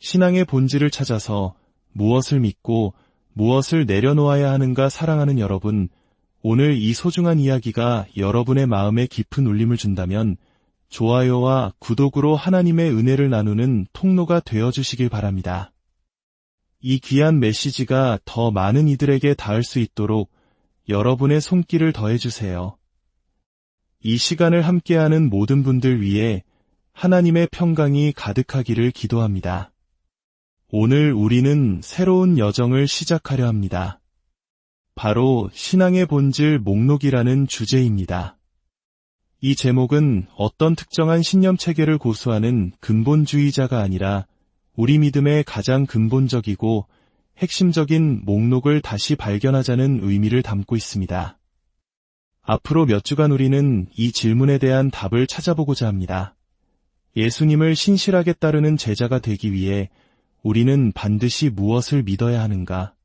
신앙의 본질을 찾아서 무엇을 믿고 무엇을 내려놓아야 하는가 사랑하는 여러분, 오늘 이 소중한 이야기가 여러분의 마음에 깊은 울림을 준다면 좋아요와 구독으로 하나님의 은혜를 나누는 통로가 되어주시길 바랍니다. 이 귀한 메시지가 더 많은 이들에게 닿을 수 있도록 여러분의 손길을 더해주세요. 이 시간을 함께하는 모든 분들 위해 하나님의 평강이 가득하기를 기도합니다. 오늘 우리는 새로운 여정을 시작하려 합니다. 바로 신앙의 본질 목록이라는 주제입니다. 이 제목은 어떤 특정한 신념 체계를 고수하는 근본주의자가 아니라 우리 믿음의 가장 근본적이고 핵심적인 목록을 다시 발견하자는 의미를 담고 있습니다. 앞으로 몇 주간 우리는 이 질문에 대한 답을 찾아보고자 합니다. 예수님을 신실하게 따르는 제자가 되기 위해 우리는 반드시 무엇을 믿어야 하는가,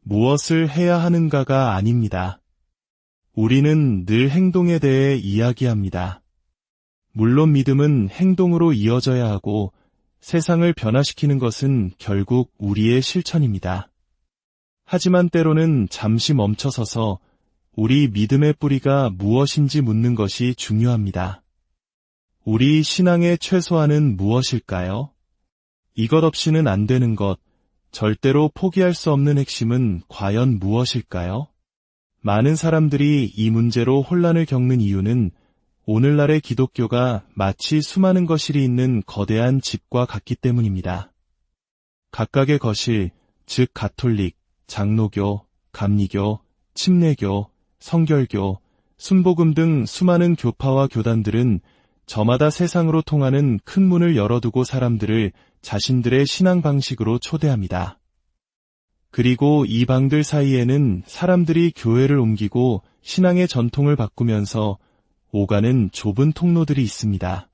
무엇을 해야 하는가가 아닙니다. 우리는 늘 행동에 대해 이야기합니다. 물론 믿음은 행동으로 이어져야 하고 세상을 변화시키는 것은 결국 우리의 실천입니다. 하지만 때로는 잠시 멈춰서서 우리 믿음의 뿌리가 무엇인지 묻는 것이 중요합니다. 우리 신앙의 최소한은 무엇일까요? 이것 없이는 안 되는 것, 절대로 포기할 수 없는 핵심은 과연 무엇일까요? 많은 사람들이 이 문제로 혼란을 겪는 이유는 오늘날의 기독교가 마치 수많은 거실이 있는 거대한 집과 같기 때문입니다. 각각의 거실, 즉 가톨릭, 장로교, 감리교, 침례교, 성결교, 순복음 등 수많은 교파와 교단들은 저마다 세상으로 통하는 큰 문을 열어두고 사람들을 자신들의 신앙 방식으로 초대합니다. 그리고 이 방들 사이에는 사람들이 교회를 옮기고 신앙의 전통을 바꾸면서 오가는 좁은 통로들이 있습니다.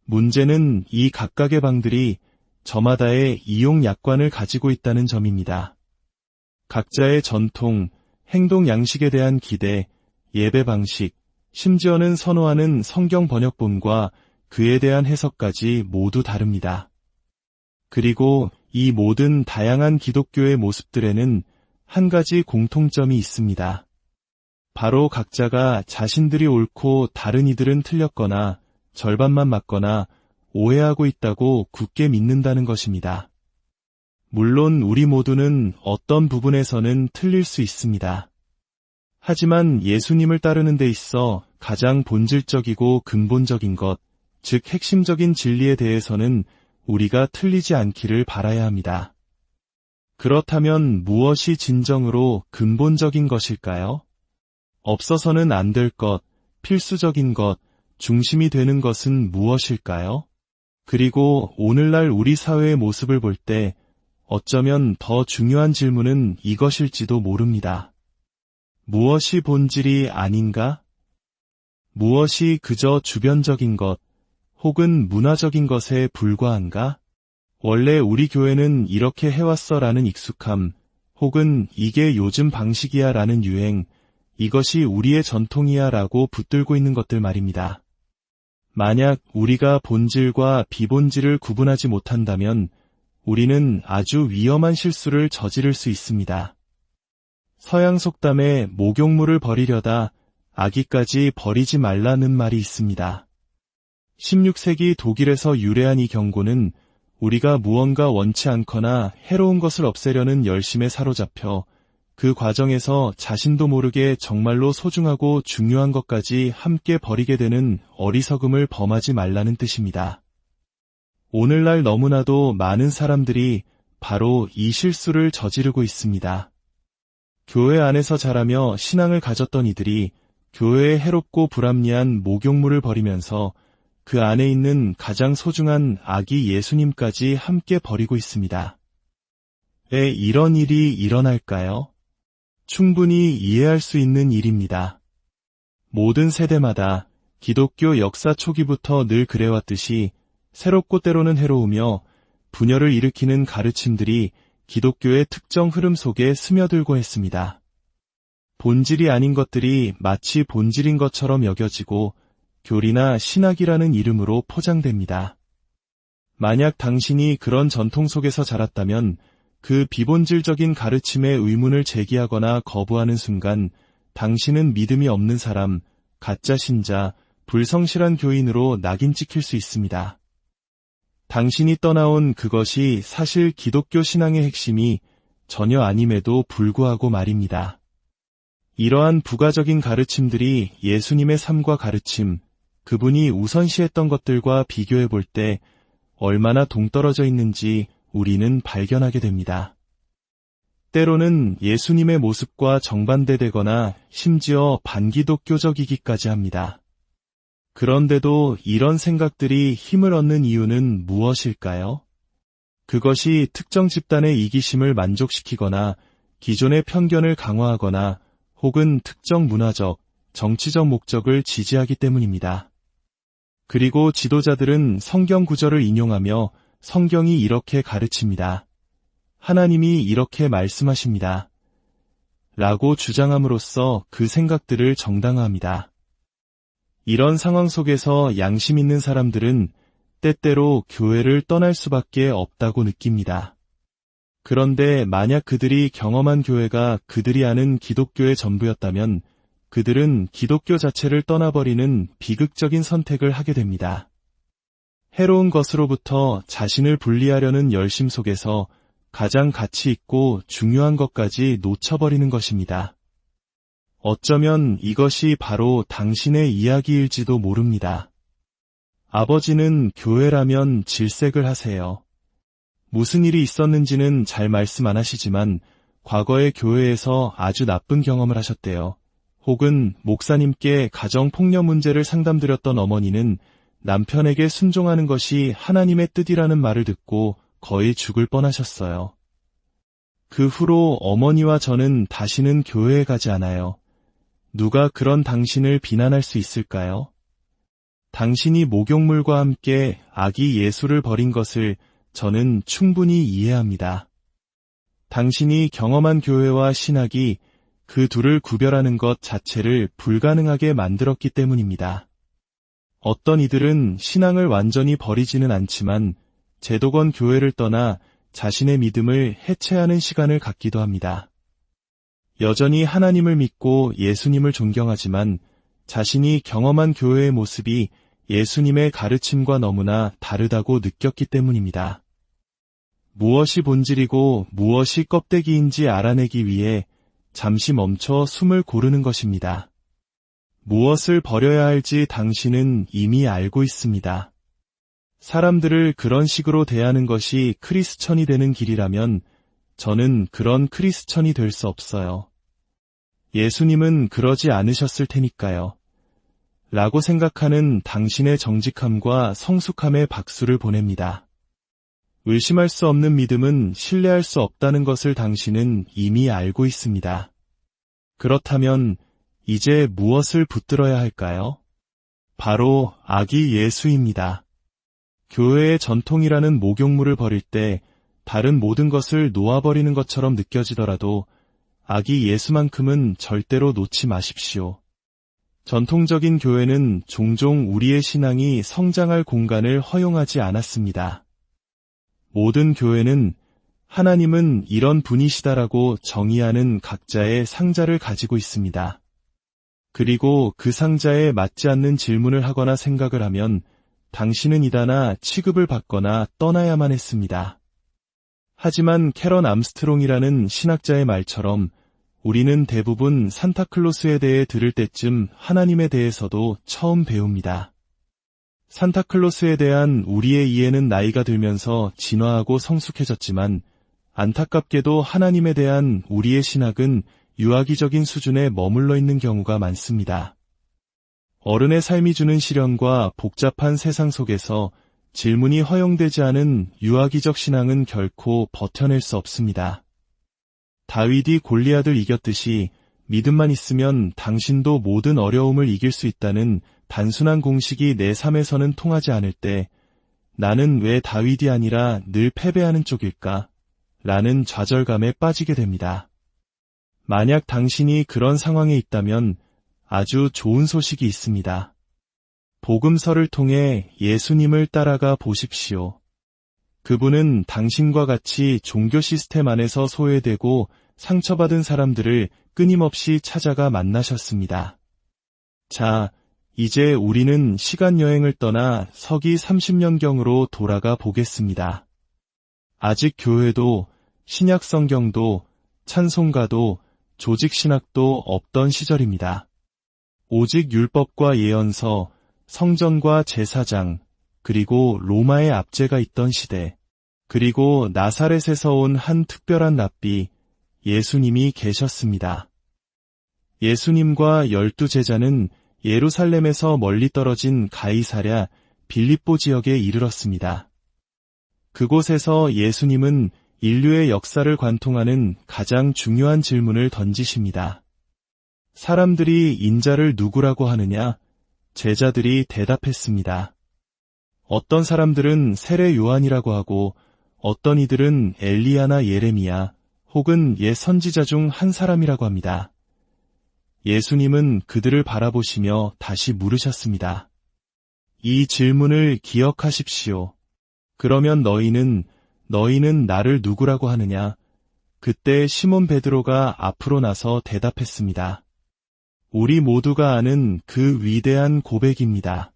문제는 이 각각의 방들이 저마다의 이용 약관을 가지고 있다는 점입니다. 각자의 전통, 행동 양식에 대한 기대, 예배 방식, 심지어는 선호하는 성경 번역본과 그에 대한 해석까지 모두 다릅니다. 그리고 이 모든 다양한 기독교의 모습들에는 한 가지 공통점이 있습니다. 바로 각자가 자신들이 옳고 다른 이들은 틀렸거나 절반만 맞거나 오해하고 있다고 굳게 믿는다는 것입니다. 물론 우리 모두는 어떤 부분에서는 틀릴 수 있습니다. 하지만 예수님을 따르는 데 있어 가장 본질적이고 근본적인 것, 즉 핵심적인 진리에 대해서는 우리가 틀리지 않기를 바라야 합니다. 그렇다면 무엇이 진정으로 근본적인 것일까요? 없어서는 안 될 것, 필수적인 것, 중심이 되는 것은 무엇일까요? 그리고 오늘날 우리 사회의 모습을 볼 때 어쩌면 더 중요한 질문은 이것일지도 모릅니다. 무엇이 본질이 아닌가? 무엇이 그저 주변적인 것, 혹은 문화적인 것에 불과한가? 원래 우리 교회는 이렇게 해왔어 라는 익숙함, 혹은 이게 요즘 방식이야 라는 유행, 이것이 우리의 전통이야 라고 붙들고 있는 것들 말입니다. 만약 우리가 본질과 비본질을 구분하지 못한다면 우리는 아주 위험한 실수를 저지를 수 있습니다. 서양 속담에 목욕물을 버리려다 아기까지 버리지 말라는 말이 있습니다. 16세기 독일에서 유래한 이 경고는 우리가 무언가 원치 않거나 해로운 것을 없애려는 열심에 사로잡혀 그 과정에서 자신도 모르게 정말로 소중하고 중요한 것까지 함께 버리게 되는 어리석음을 범하지 말라는 뜻입니다. 오늘날 너무나도 많은 사람들이 바로 이 실수를 저지르고 있습니다. 교회 안에서 자라며 신앙을 가졌던 이들이 교회의 해롭고 불합리한 목욕물을 버리면서 그 안에 있는 가장 소중한 아기 예수님까지 함께 버리고 있습니다. 왜 이런 일이 일어날까요? 충분히 이해할 수 있는 일입니다. 모든 세대마다 기독교 역사 초기부터 늘 그래왔듯이 새롭고 때로는 해로우며 분열을 일으키는 가르침들이 기독교의 특정 흐름 속에 스며들고 했습니다. 본질이 아닌 것들이 마치 본질인 것처럼 여겨지고 교리나 신학이라는 이름으로 포장됩니다. 만약 당신이 그런 전통 속에서 자랐다면 그 비본질적인 가르침의 의문을 제기하거나 거부하는 순간 당신은 믿음이 없는 사람, 가짜 신자, 불성실한 교인으로 낙인 찍힐 수 있습니다. 당신이 떠나온 그것이 사실 기독교 신앙의 핵심이 전혀 아님에도 불구하고 말입니다. 이러한 부가적인 가르침들이 예수님의 삶과 가르침, 그분이 우선시했던 것들과 비교해 볼 때 얼마나 동떨어져 있는지 우리는 발견하게 됩니다. 때로는 예수님의 모습과 정반대되거나 심지어 반기독교적이기까지 합니다. 그런데도 이런 생각들이 힘을 얻는 이유는 무엇일까요? 그것이 특정 집단의 이기심을 만족시키거나 기존의 편견을 강화하거나 혹은 특정 문화적, 정치적 목적을 지지하기 때문입니다. 그리고 지도자들은 성경 구절을 인용하며 성경이 이렇게 가르칩니다. 하나님이 이렇게 말씀하십니다. 라고 주장함으로써 그 생각들을 정당화합니다. 이런 상황 속에서 양심 있는 사람들은 때때로 교회를 떠날 수밖에 없다고 느낍니다. 그런데 만약 그들이 경험한 교회가 그들이 아는 기독교의 전부였다면 그들은 기독교 자체를 떠나버리는 비극적인 선택을 하게 됩니다. 해로운 것으로부터 자신을 분리하려는 열심 속에서 가장 가치 있고 중요한 것까지 놓쳐버리는 것입니다. 어쩌면 이것이 바로 당신의 이야기일지도 모릅니다. 아버지는 교회라면 질색을 하세요. 무슨 일이 있었는지는 잘 말씀 안 하시지만 과거에 교회에서 아주 나쁜 경험을 하셨대요. 혹은 목사님께 가정폭력 문제를 상담드렸던 어머니는 남편에게 순종하는 것이 하나님의 뜻이라는 말을 듣고 거의 죽을 뻔하셨어요. 그 후로 어머니와 저는 다시는 교회에 가지 않아요. 누가 그런 당신을 비난할 수 있을까요? 당신이 목욕물과 함께 아기 예수를 버린 것을 저는 충분히 이해합니다. 당신이 경험한 교회와 신학이 그 둘을 구별하는 것 자체를 불가능하게 만들었기 때문입니다. 어떤 이들은 신앙을 완전히 버리지는 않지만 제도권 교회를 떠나 자신의 믿음을 해체하는 시간을 갖기도 합니다. 여전히 하나님을 믿고 예수님을 존경하지만 자신이 경험한 교회의 모습이 예수님의 가르침과 너무나 다르다고 느꼈기 때문입니다. 무엇이 본질이고 무엇이 껍데기인지 알아내기 위해 잠시 멈춰 숨을 고르는 것입니다. 무엇을 버려야 할지 당신은 이미 알고 있습니다. 사람들을 그런 식으로 대하는 것이 크리스천이 되는 길이라면 저는 그런 크리스천이 될 수 없어요. 예수님은 그러지 않으셨을 테니까요. 라고 생각하는 당신의 정직함과 성숙함에 박수를 보냅니다. 의심할 수 없는 믿음은 신뢰할 수 없다는 것을 당신은 이미 알고 있습니다. 그렇다면 이제 무엇을 붙들어야 할까요? 바로 아기 예수입니다. 교회의 전통이라는 목욕물을 버릴 때 다른 모든 것을 놓아버리는 것처럼 느껴지더라도 아기 예수만큼은 절대로 놓지 마십시오. 전통적인 교회는 종종 우리의 신앙이 성장할 공간을 허용하지 않았습니다. 모든 교회는 하나님은 이런 분이시다라고 정의하는 각자의 상자를 가지고 있습니다. 그리고 그 상자에 맞지 않는 질문을 하거나 생각을 하면 당신은 이다나 취급을 받거나 떠나야만 했습니다. 하지만 캐런 암스트롱이라는 신학자의 말처럼 우리는 대부분 산타클로스에 대해 들을 때쯤 하나님에 대해서도 처음 배웁니다. 산타클로스에 대한 우리의 이해는 나이가 들면서 진화하고 성숙해졌지만 안타깝게도 하나님에 대한 우리의 신학은 유아기적인 수준에 머물러 있는 경우가 많습니다. 어른의 삶이 주는 시련과 복잡한 세상 속에서 질문이 허용되지 않은 유아기적 신앙은 결코 버텨낼 수 없습니다. 다윗이 골리앗을 이겼듯이 믿음만 있으면 당신도 모든 어려움을 이길 수 있다는 단순한 공식이 내 삶에서는 통하지 않을 때 나는 왜 다윗이 아니라 늘 패배하는 쪽일까? 라는 좌절감에 빠지게 됩니다. 만약 당신이 그런 상황에 있다면 아주 좋은 소식이 있습니다. 복음서를 통해 예수님을 따라가 보십시오. 그분은 당신과 같이 종교 시스템 안에서 소외되고 상처받은 사람들을 끊임없이 찾아가 만나셨습니다. 자, 이제 우리는 시간 여행을 떠나 서기 30년경으로 돌아가 보겠습니다. 아직 교회도, 신약 성경도, 찬송가도, 조직 신학도 없던 시절입니다. 오직 율법과 예언서, 성전과 제사장, 그리고 로마의 압제가 있던 시대, 그리고 나사렛에서 온 한 특별한 랍비, 예수님이 계셨습니다. 예수님과 12제자는 예루살렘에서 멀리 떨어진 가이사랴 빌립보 지역에 이르렀습니다. 그곳에서 예수님은 인류의 역사를 관통하는 가장 중요한 질문을 던지십니다. 사람들이 인자를 누구라고 하느냐? 제자들이 대답했습니다. 어떤 사람들은 세례 요한이라고 하고 어떤 이들은 엘리야나 예레미야 혹은 옛 선지자 중 한 사람이라고 합니다. 예수님은 그들을 바라보시며 다시 물으셨습니다. 이 질문을 기억하십시오. 그러면 너희는 나를 누구라고 하느냐? 그때 시몬 베드로가 앞으로 나서 대답했습니다. 우리 모두가 아는 그 위대한 고백입니다.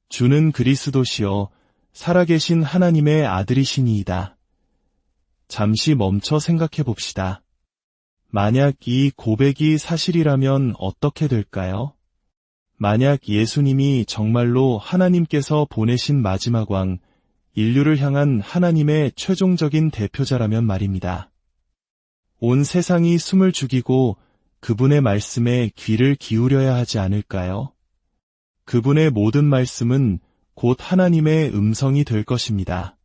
주는 그리스도시요 살아계신 하나님의 아들이시니이다. 잠시 멈춰 생각해 봅시다. 만약 이 고백이 사실이라면 어떻게 될까요? 만약 예수님이 정말로 하나님께서 보내신 마지막 왕, 인류를 향한 하나님의 최종적인 대표자라면 말입니다. 온 세상이 숨을 죽이고 그분의 말씀에 귀를 기울여야 하지 않을까요? 그분의 모든 말씀은 곧 하나님의 음성이 될 것입니다.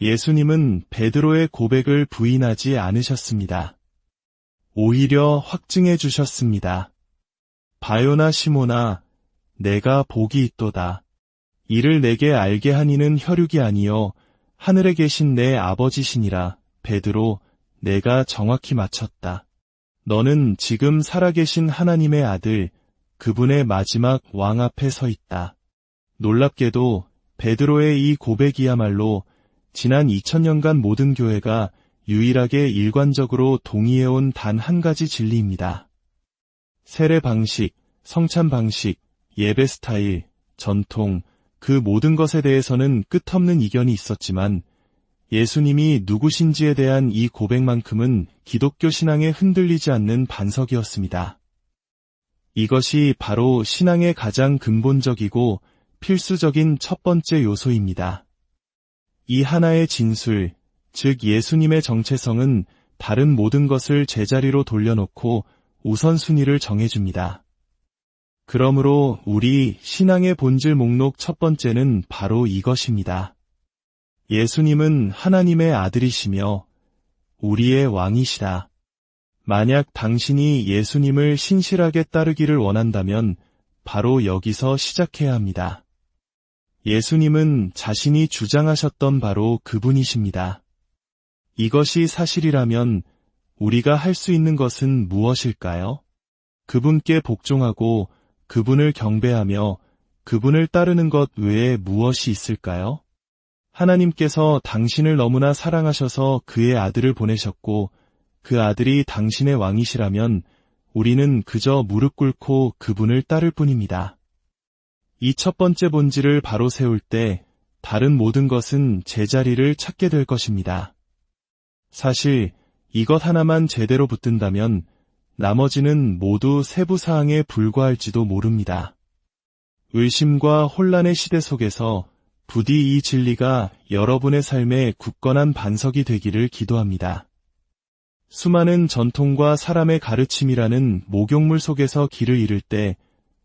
예수님은 베드로의 고백을 부인하지 않으셨습니다. 오히려 확증해 주셨습니다. 바요나 시몬아, 내가 복이 있도다. 이를 내게 알게 하니는 혈육이 아니요 하늘에 계신 내 아버지시니라. 베드로, 내가 정확히 맞췄다. 너는 지금 살아계신 하나님의 아들, 그분의 마지막 왕 앞에 서 있다. 놀랍게도 베드로의 이 고백이야말로 지난 2000년간 모든 교회가 유일하게 일관적으로 동의해온 단 한 가지 진리입니다. 세례 방식, 성찬 방식, 예배 스타일, 전통, 그 모든 것에 대해서는 끝없는 이견이 있었지만 예수님이 누구신지에 대한 이 고백만큼은 기독교 신앙에 흔들리지 않는 반석이었습니다. 이것이 바로 신앙의 가장 근본적이고 필수적인 첫 번째 요소입니다. 이 하나의 진술, 즉 예수님의 정체성은 다른 모든 것을 제자리로 돌려놓고 우선순위를 정해줍니다. 그러므로 우리 신앙의 본질 목록 첫 번째는 바로 이것입니다. 예수님은 하나님의 아들이시며 우리의 왕이시다. 만약 당신이 예수님을 신실하게 따르기를 원한다면 바로 여기서 시작해야 합니다. 예수님은 자신이 주장하셨던 바로 그분이십니다. 이것이 사실이라면 우리가 할 수 있는 것은 무엇일까요? 그분께 복종하고 그분을 경배하며 그분을 따르는 것 외에 무엇이 있을까요? 하나님께서 당신을 너무나 사랑하셔서 그의 아들을 보내셨고 그 아들이 당신의 왕이시라면 우리는 그저 무릎 꿇고 그분을 따를 뿐입니다. 이 첫 번째 본질을 바로 세울 때 다른 모든 것은 제자리를 찾게 될 것입니다. 사실 이것 하나만 제대로 붙든다면 나머지는 모두 세부 사항에 불과할지도 모릅니다. 의심과 혼란의 시대 속에서 부디 이 진리가 여러분의 삶에 굳건한 반석이 되기를 기도합니다. 수많은 전통과 사람의 가르침이라는 목욕물 속에서 길을 잃을 때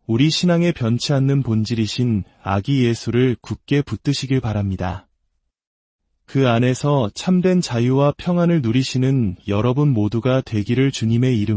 우리 신앙에 변치 않는 본질이신 아기 예수를 굳게 붙드시길 바랍니다. 그 안에서 참된 자유와 평안을 누리시는 여러분 모두가 되기를 주님의 이름